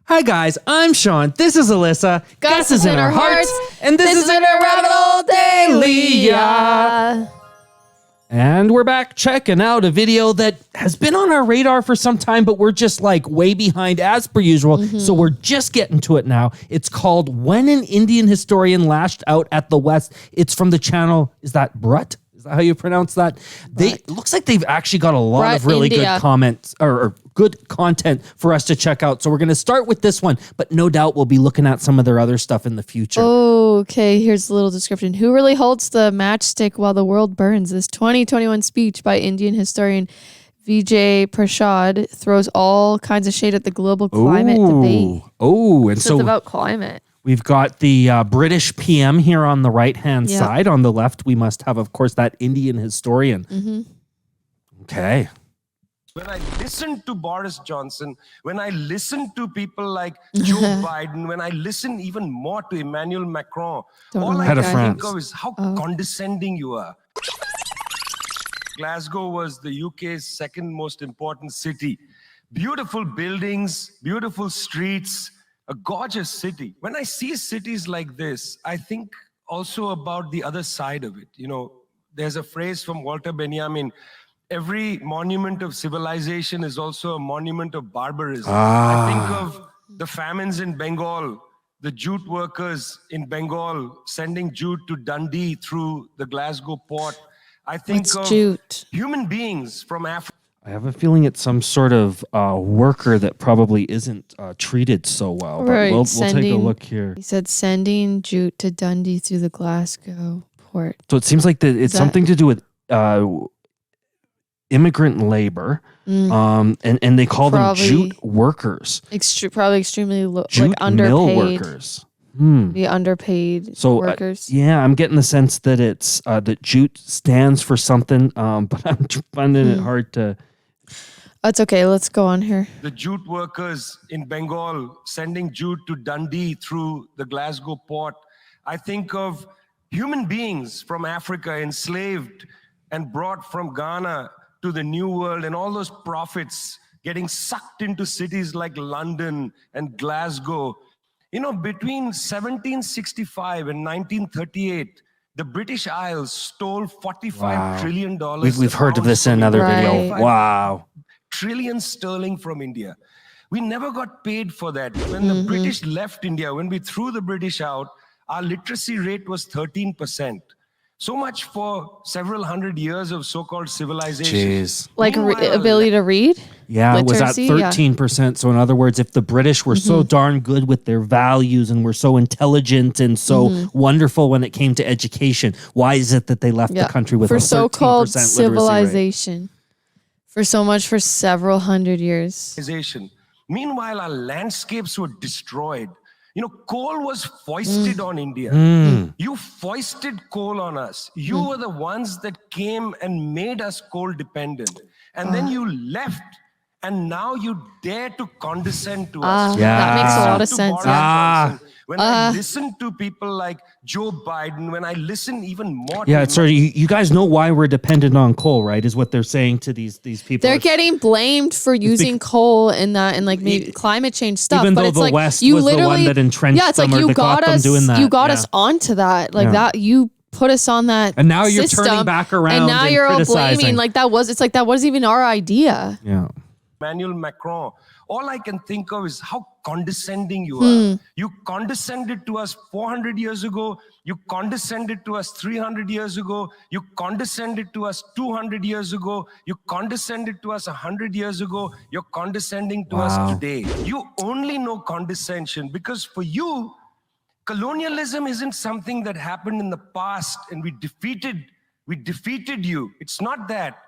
Hi guys, I'm Sean. This is Alyssa. Gus is in our hearts. And this is in our rabbit hole daily. Yeah. And we're back checking out a video that has been on our radar for some time, but we're just like way behind as per usual. So we're just getting to it now. It's called When an Indian Historian Lashed Out at the West. It's from the channel, is that Brut? Is that how you pronounce that? It looks like they've actually got a lot Brut of really India. good comments or good content for us to check out. So we're going to start with this one, but no doubt we'll be looking at some of their other stuff in the future. Okay, here's a little description. Who really holds the matchstick while the world burns? This 2021 speech by Indian historian Vijay Prashad throws all kinds of shade at the global climate debate. And So it's about climate. we've got the British PM here on the right-hand side. On the left, we must have, of course, that Indian historian. Okay. When I listen to Boris Johnson, when I listen to people like Joe Biden, when I listen even more to Emmanuel Macron, all I Head can of think France. of is how condescending you are. Glasgow was the UK's second most important city. Beautiful buildings, beautiful streets, a gorgeous city. When I see cities like this, I think also about the other side of it. You know, there's a phrase from Walter Benjamin, every monument of civilization is also a monument of barbarism. I think of the famines in Bengal, the jute workers in Bengal sending jute to Dundee through the Glasgow port. I think What's of jute? human beings from Africa. I have a feeling it's some sort of worker that probably isn't treated so well. But Right, we'll take a look here. He said sending jute to Dundee through the Glasgow port. So it seems like it's something to do with immigrant labor, and they call them jute workers. Probably extremely low, Jute like underpaid. mill workers. The underpaid workers. Yeah, I'm getting the sense that it's that jute stands for something, but I'm finding it hard to. That's okay. Let's go on here. The jute workers in Bengal sending jute to Dundee through the Glasgow port. I think of human beings from Africa enslaved and brought from Ghana to the New World, and all those profits getting sucked into cities like London and Glasgow. You know, between 1765 and 1938, the British Isles stole $45 trillion. We've heard of this in another video. Right. Wow. Trillion sterling from India. We never got paid for that. When the British left India, when we threw the British out, our literacy rate was 13%. So much for several hundred years of so-called civilization. Jeez. Like Meanwhile, ability to read? Yeah, it was at Literacy? Yeah. 13%. So in other words, if the British were so darn good with their values and were so intelligent and so wonderful when it came to education, why is it that they left the country with a 13% so-called literacy rate? civilization. For so much for several hundred years. Meanwhile, our landscapes were destroyed. You know, coal was foisted on India. You foisted coal on us. You were the ones that came and made us coal dependent. And then you left, and now you dare to condescend to us. That makes a lot of To sense. Boris Johnson. When I listen to people like Joe Biden, when I listen even more Yeah, to sorry, you guys know why we're dependent on coal, right? Is what they're saying to these people. They're getting blamed for using coal and that and like maybe climate change stuff. Even but though it's the like West you was the literally, one that entrenched yeah, it's them like or you that got got them us, doing that. you got Yeah. us onto that, like Yeah. that. You put us on that, And now you're system, turning back around and now and you're all criticizing. blaming like that was. It's like that wasn't even our idea. Yeah. Emmanuel Macron, all I can think of is how condescending you are. You condescended to us 400 years ago. You condescended to us 300 years ago. You condescended to us 200 years ago. You condescended to us 100 years ago. You're condescending to us today. You only know condescension because for you, colonialism isn't something that happened in the past and we defeated you. It's not that.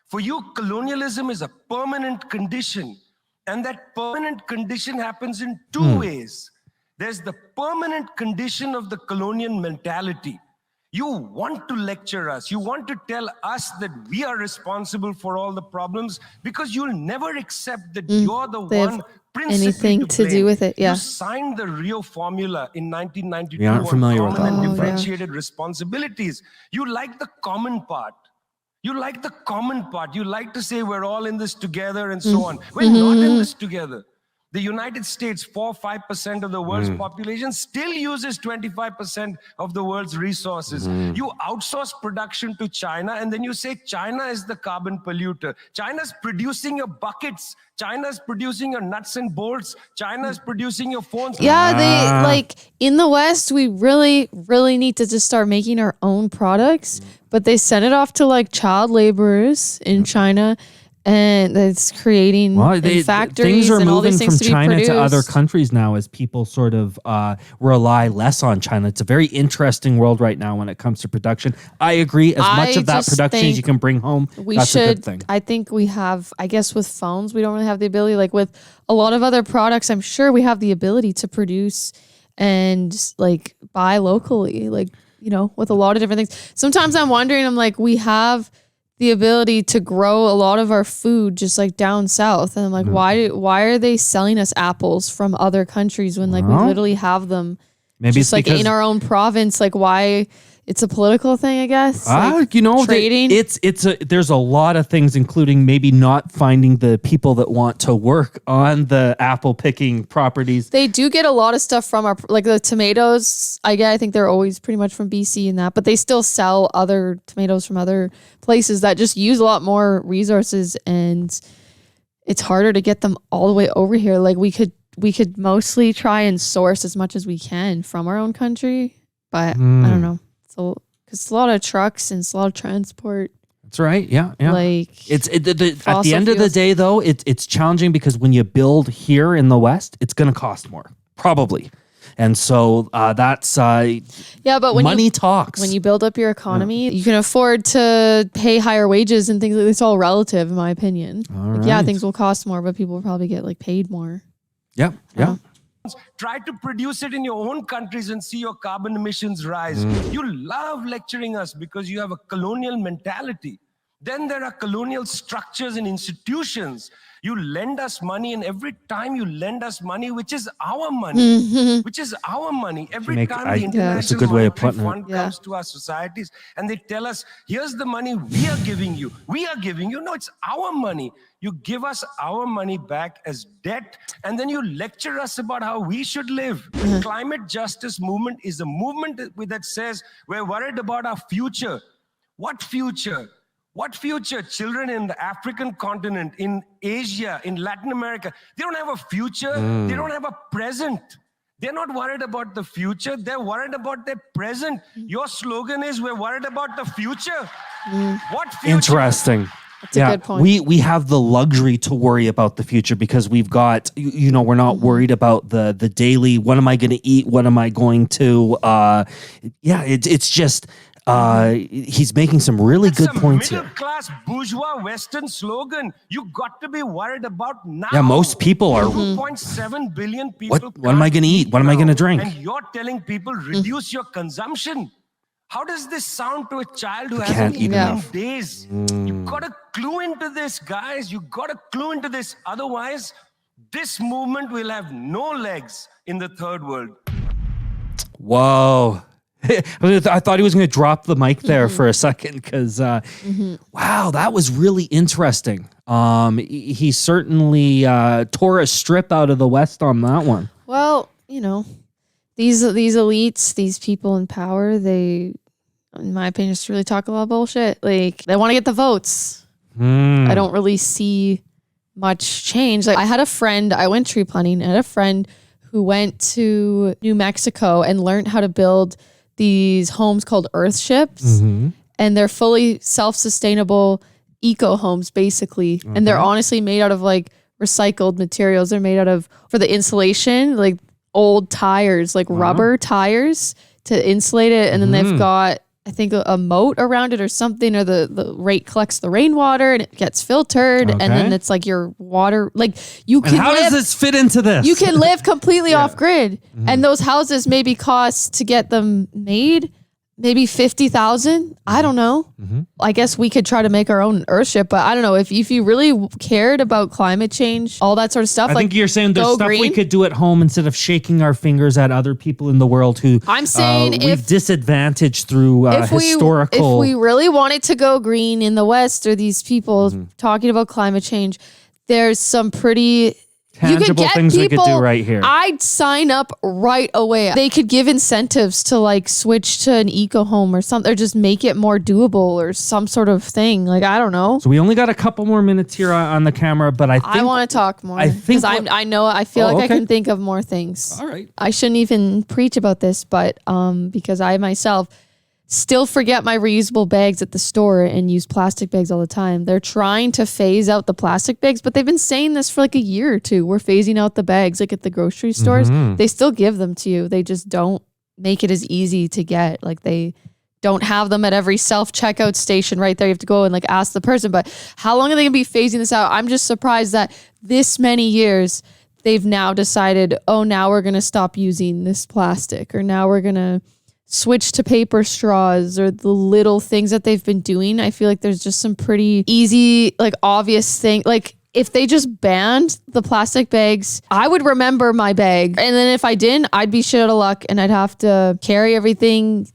For you, colonialism is a permanent condition. And that permanent condition happens in two ways. There's the permanent condition of the colonial mentality. You want to lecture us. You want to tell us that we are responsible for all the problems because you'll never accept that you're the They have one principally anything to blame. do with it, yeah. You signed the Rio formula in 1992 We aren't familiar on with common that. and Oh, yeah. differentiated responsibilities. You like the common part. You like the common part. You like to say we're all in this together and so on. We're not in this together. The United States, 4-5% of the world's population, still uses 25% of the world's resources. You outsource production to China, and then you say China is the carbon polluter. China's producing your buckets. China's producing your nuts and bolts. China's producing your phones. Yeah, they like in the West, we really, really need to just start making our own products, but they send it off to like child laborers in China. And it's creating factories things are and all moving these things from to be China produced. to other countries now as people sort of rely less on China. It's a very interesting world right now when it comes to production. I agree. As much of that production as you can bring home, that's a good thing. I think we have, I guess with phones, we don't really have the ability. Like with a lot of other products, I'm sure we have the ability to produce and like buy locally, like, you know, with a lot of different things. Sometimes I'm wondering, I'm like, we have the ability to grow a lot of our food just like down south, and I'm like, why are they selling us apples from other countries when like we literally have them just like in our own province? Like, why? It's a political thing, I guess. Like, you know, trading. There's a lot of things, including maybe not finding the people that want to work on the apple picking properties. They do get a lot of stuff from our, like the tomatoes. I think they're always pretty much from BC and that, but they still sell other tomatoes from other places that just use a lot more resources, and it's harder to get them all the way over here. Like we could mostly try and source as much as we can from our own country, but I don't know. Because it's a lot of trucks and it's a lot of transport. That's right. Yeah. Like at the end of the day, though, it's challenging because when you build here in the West, it's going to cost more, probably. And so that's but when money talks. When you build up your economy, you can afford to pay higher wages and things like this. It's all relative, in my opinion. Yeah, things will cost more, but people will probably get like paid more. Yeah. Try to produce it in your own countries and see your carbon emissions rise. You love lecturing us because you have a colonial mentality. Then there are colonial structures and institutions. You lend us money, and every time you lend us money, which is our money, every time the International Monetary Fund comes to our societies and they tell us, here's the money we are giving you. No, it's our money. You give us our money back as debt, and then you lecture us about how we should live. The climate justice movement is a movement that says we're worried about our future. What future? What future? Children in the African continent, in Asia, in Latin America, they don't have a future. They don't have a present. They're not worried about the future. They're worried about their present. Your slogan is, we're worried about the future. What future? Interesting. That's a good point. We have the luxury to worry about the future because we've got, we're not worried about the daily, what am I going to eat? What am I going to, it's just, he's making some really good points here. Middle class bourgeois Western slogan. You got to be worried about now. Yeah, most people are. 2.7 billion people. What am I going to eat? What am I going to drink? And you're telling people reduce your consumption. How does this sound to a child who hasn't eaten in days? You got to clue into this, guys. You got to clue into this. Otherwise, this movement will have no legs in the third world. Whoa. I thought he was going to drop the mic there for a second because, wow, that was really interesting. He certainly tore a strip out of the West on that one. Well, these elites, these people in power, they, in my opinion, just really talk a lot of bullshit. Like, they want to get the votes. I don't really see much change. Like, I went tree planting, and I had a friend who went to New Mexico and learned how to build these homes called earth ships, and they're fully self-sustainable eco homes, basically. And they're honestly made out of like recycled materials. They're made out of, for the insulation, like old tires, like rubber tires to insulate it. And then they've got, I think, a moat around it or something, or the rate collects the rainwater and it gets filtered. And then it's like your water, like you can how does this fit into this? You can live completely off grid. And those houses maybe cost to get them made, maybe 50,000. I don't know. I guess we could try to make our own earthship, but I don't know if you really cared about climate change, all that sort of stuff. I think you're saying there's stuff we could do at home instead of shaking our fingers at other people in the world who I'm saying we've disadvantaged through historical. If we really wanted to go green in the West, or these people talking about climate change, there's some pretty tangible things we could do right here. I'd sign up right away. They could give incentives to like switch to an eco home or something, or just make it more doable or some sort of thing. Like, I don't know. So we only got a couple more minutes here on the camera, but I want to talk more. I think I feel like I can think of more things. All right. I shouldn't even preach about this, but because I myself still forget my reusable bags at the store and use plastic bags all the time. They're trying to phase out the plastic bags, but they've been saying this for like a year or two. We're phasing out the bags like at the grocery stores. They still give them to you. They just don't make it as easy to get. Like they don't have them at every self-checkout station right there. You have to go and like ask the person, but how long are they gonna be phasing this out? I'm just surprised that this many years they've now decided, oh, now we're gonna stop using this plastic, or now we're gonna switch to paper straws, or the little things that they've been doing. I feel like there's just some pretty easy, like obvious thing. Like if they just banned the plastic bags, I would remember my bag. And then if I didn't, I'd be shit out of luck and I'd have to carry everything,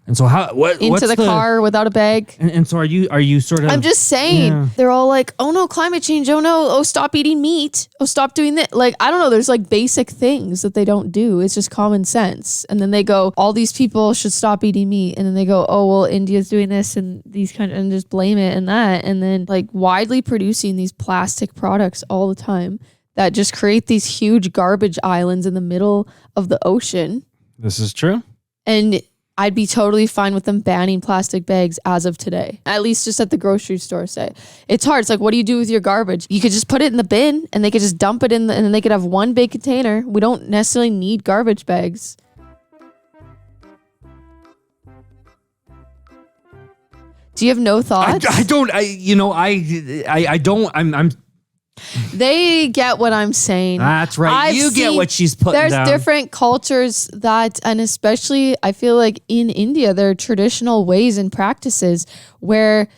And so into the car without a bag. And so are you sort of... I'm just saying, they're all like, oh no, climate change. Oh no. Oh, stop eating meat. Oh, stop doing that. Like, I don't know. There's like basic things that they don't do. It's just common sense. And then they go, all these people should stop eating meat. And then they go, oh, well, India's doing this and these and just blame it and that. And then like widely producing these plastic products all the time that just create these huge garbage islands in the middle of the ocean. This is true. And I'd be totally fine with them banning plastic bags as of today. At least just at the grocery store, say. It's hard. It's like, what do you do with your garbage? You could just put it in the bin and they could just dump it in and then they could have one big container. We don't necessarily need garbage bags. Do you have no thoughts? They get what I'm saying. That's right. You get what she's putting down. There's different cultures and especially I feel like in India, there are traditional ways and practices where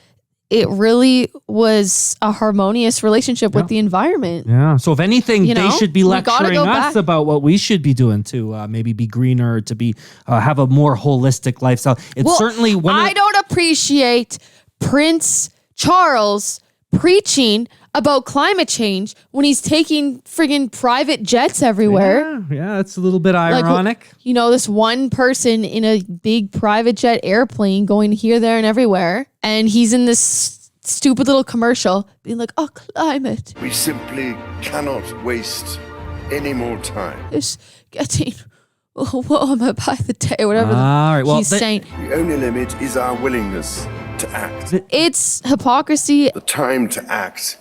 it really was a harmonious relationship with the environment. Yeah. So if anything, they should be lecturing us back about what we should be doing to maybe be greener, to be have a more holistic lifestyle. Certainly when I don't appreciate Prince Charles preaching about climate change when he's taking friggin' private jets everywhere. Yeah, it's a little bit ironic. Like, this one person in a big private jet airplane going here, there, and everywhere. And he's in this stupid little commercial being like, oh, climate. We simply cannot waste any more time. It's getting warmer by the day, whatever he's saying. The only limit is our willingness to act. It's hypocrisy. The time to act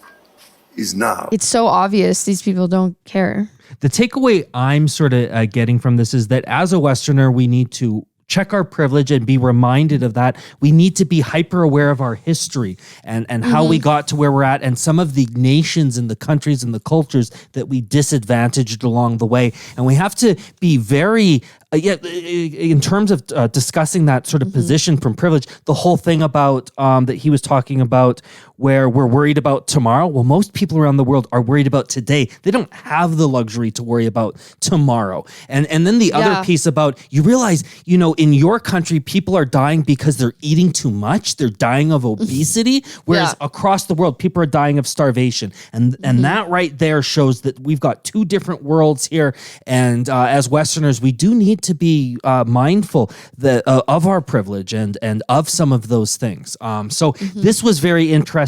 is now. It's so obvious these people don't care. The takeaway I'm sort of getting from this is that as a Westerner, we need to check our privilege and be reminded of that. We need to be hyper aware of our history and how we got to where we're at, and some of the nations and the countries and the cultures that we disadvantaged along the way. And we have to be very in terms of discussing that sort of position from privilege, the whole thing about that he was talking about where we're worried about tomorrow. Well, most people around the world are worried about today. They don't have the luxury to worry about tomorrow. And then the other piece about, you realize, in your country, people are dying because they're eating too much. They're dying of obesity, whereas across the world, people are dying of starvation. And that right there shows that we've got two different worlds here. And as Westerners, we do need to be mindful of our privilege and of some of those things. This was very interesting.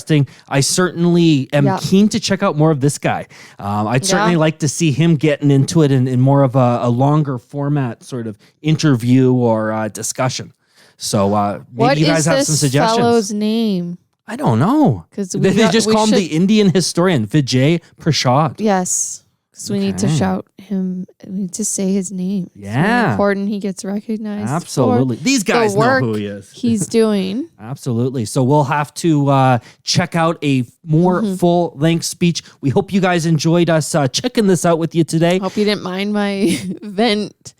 I certainly am keen to check out more of this guy. I'd certainly like to see him getting into it in more of a longer format sort of interview or discussion. So maybe you guys have some suggestions. What is this fellow's name? I don't know. They just call him the Indian historian, Vijay Prashad. Yes. Because we need to shout him. We need to say his name. Yeah. It's really important he gets recognized. Absolutely. These guys know who he is. He's doing. Absolutely. So we'll have to check out a more full-length speech. We hope you guys enjoyed us checking this out with you today. Hope you didn't mind my vent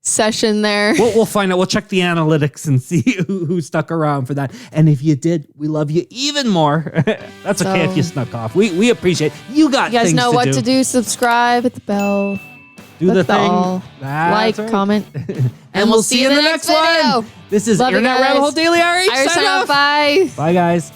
session there. We'll find out. We'll check the analytics and see who stuck around for that. And if you did, we love you even more. That's okay if you snuck off. We appreciate it. You guys know what to do. Subscribe, hit the bell. Do the thing. Like, comment. and we'll see you in the next one. This is Love Internet Rabbit Hole Daily RH. Sign off. Bye. Bye, guys.